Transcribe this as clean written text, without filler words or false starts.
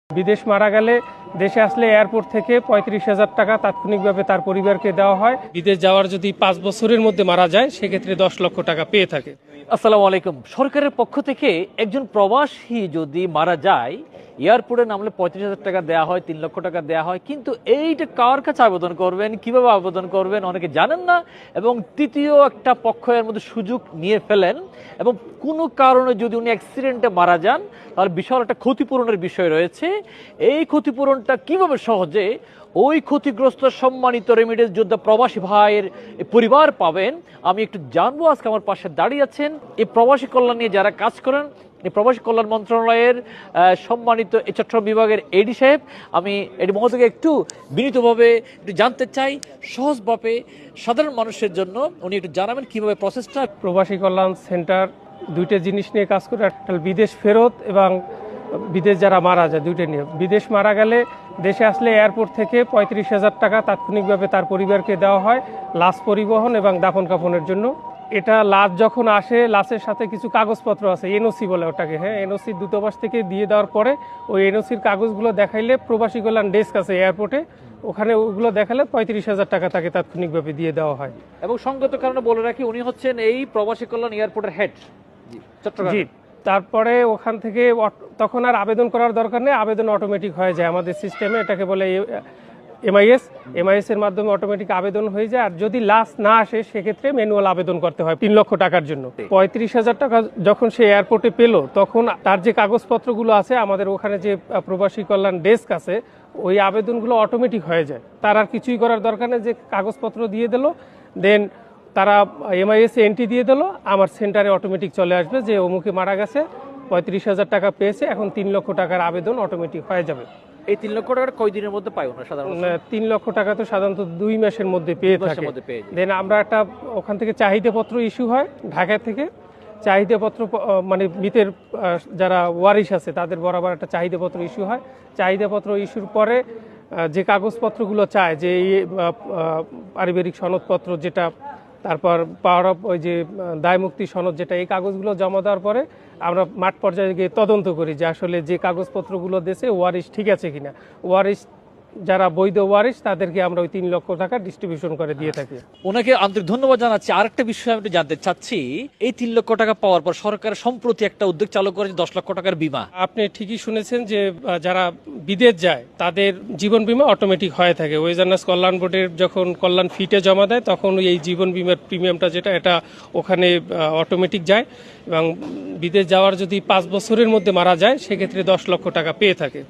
বিদেশ মারা গেলে দেশে আসলে এয়ারপোর্ট থেকে ৩৫,০০০ টাকা তাৎক্ষণিকভাবে তার পরিবারকে দেওয়া হয়। বিদেশ যাওয়ার যদি ৫ বছরের মধ্যে মারা যায় সেক্ষেত্রে ১০ লক্ষ টাকা পেয়ে থাকে। আসসালামু আলাইকুম। সরকারের পক্ষ থেকে একজন প্রবাসী যদি মারা যায় এয়ারপোর্টে নামলে ৩৫,০০০ টাকা দেওয়া হয়, ৩ লক্ষ টাকা দেওয়া হয়, কিন্তু এইটা কার কাছে আবেদন করবেন, কিভাবে আবেদন করবেন অনেকে জানেন না, এবং তৃতীয় একটা পক্ষ এর মধ্যে সুযোগ নিয়ে ফেলেন, এবং কোনো কারণে যদি উনি অ্যাক্সিডেন্টে মারা যান তাহলে বিশাল একটা ক্ষতিপূরণের বিষয় রয়েছে। এই ক্ষতিপূরণটা কিভাবে সহজে ওই ক্ষতিগ্রস্ত সম্মানিত রেমিডেন্স যোদ্ধা প্রবাসী ভাইয়ের পরিবার পাবেন আমি একটু জানবো। আজকে আমার পাশে দাঁড়িয়ে আছেন এই প্রবাসী কল্যাণ নিয়ে যারা কাজ করেন, এই প্রবাসী কল্যাণ মন্ত্রণালয়ের সম্মানিত এই চট্টগ্রাম বিভাগের এডি সাহেব। আমি এডি মহোদয়কে একটু বিনীতভাবে একটু জানতে চাই, সহজভাবে সাধারণ মানুষের জন্য উনি একটু জানাবেন কিভাবে প্রসেসটা। প্রবাসী কল্যাণ সেন্টার দুইটা জিনিস নিয়ে কাজ করে, একটা বিদেশ ফেরত এবং বিদেশ যারা মারা যায় দুইটা নিয়ে। বিদেশ মারা গেলে দেশে আসলে এয়ারপোর্ট থেকে ৩৫,০০০ টাকা তাৎক্ষণিকভাবে তার পরিবারকে দেওয়া হয় লাশ পরিবহন এবং দাফন কাফনের জন্য। এটা লাশ যখন আসে, লাশের সাথে কিছু কাগজপত্র আছে, এনওসি বলে ওটাকে, হ্যাঁ, এনওসি দূতাবাস থেকে দিয়ে দেওয়ার পরে ওই এনওসির কাগজগুলো দেখাইলে প্রবাসী কল্যাণ ডেস্ক আছে এয়ারপোর্টে, ওখানে ওগুলো দেখালে ৩৫,০০০ টাকা তাকে তাৎক্ষণিকভাবে দিয়ে দেওয়া হয়। এবং সঙ্গত কারণে বলে রাখি উনি হচ্ছেন এই প্রবাসী কল্যাণ এয়ারপোর্টের হেড চট্টগ্রাম। জি, তারপরে ওখান থেকে তখন আর আবেদন করার দরকার নেই, আবেদন অটোমেটিক হয়ে যায় আমাদের সিস্টেমে, এটাকে বলে এমআইএস এর মাধ্যমে অটোমেটিক আবেদন হয়ে যায়। আর যদি লাশ না আসে সেক্ষেত্রে ম্যানুয়াল আবেদন করতে হয় ৩ লক্ষ টাকার জন্য। ৩৫,০০০ টাকা যখন সে এয়ারপোর্টে পেল তখন তার যে কাগজপত্রগুলো আছে আমাদের ওখানে যে প্রবাসী কল্যাণ ডেস্ক আছে ওই আবেদনগুলো অটোমেটিক হয়ে যায়, তার আর কিছুই করার দরকার নেই। যে কাগজপত্র দিয়ে দিল, দেন তারা এমআইএস এন্ট্রি দিয়ে দিল, আমার সেন্টারে অটোমেটিক চলে আসবে যে অমুকে মারা গেছে, ৩৫,০০০ টাকা পেয়েছে, এখন ৩ লক্ষ টাকার আবেদন অটোমেটিক হয়ে যাবে। এই ৩ লক্ষ টাকা কয় দিনের মধ্যে পাই ওনারা সাধারণত? ৩ লক্ষ টাকা তো সাধারণত ২ মাসের মধ্যে পেয়ে থাকে। দেন আমরা একটা ওখান থেকে চাহিদাপত্র ইস্যু হয় ঢাকা থেকে, চাহিদাপত্র মানে মৃতের যারা ওয়ারিশ আছে তাদের বরাবর একটা চাহিদাপত্র ইস্যু হয়। চাহিদাপত্র ইস্যুর পরে যে কাগজপত্রগুলো চায়, যে পারিবারিক সনদপত্র যেটা, তারপর পাওয়ার অফ ওই যে দায়মুক্তি সনদ যেটা, এই কাগজগুলো জমা দেওয়ার পরে আমরা মাঠ পর্যায়ে গিয়ে তদন্ত করি যে আসলে যে কাগজপত্রগুলো দেশে ওয়ারিশ ঠিক আছে কিনা। ওয়ারিশ যারা বৈধ ওয়ারিশ তাদেরকে আমরা ওই ৩ লক্ষ টাকা ডিস্ট্রিবিউশন করে দিয়ে থাকি। ওনাকে আন্তরিক ধন্যবাদ জানাচ্ছি। আরেকটা বিষয় আমি একটু জানতে চাচ্ছি, এই ৩ লক্ষ টাকা পাওয়ার পর সরকার সম্প্রতি একটা উদ্যোগ চালু করেছে ১০ লক্ষ টাকার বীমা। আপনি ঠিকই শুনেছেন যে যারা বিদেশ যায় তাদের জীবন বীমা অটোমেটিক হয়ে থাকে। ওয়েজার্নাস কল্যাণ বোর্ডের যখন কল্যাণ ফিটে জমা দেয় তখন এই জীবন বীমার প্রিমিয়ামটা যেটা, এটা ওখানে অটোমেটিক যায়, এবং বিদেশ যাওয়ার যদি ৫ বছরের মধ্যে মারা যায় সেক্ষেত্রে ১০ লক্ষ টাকা পেয়ে থাকে।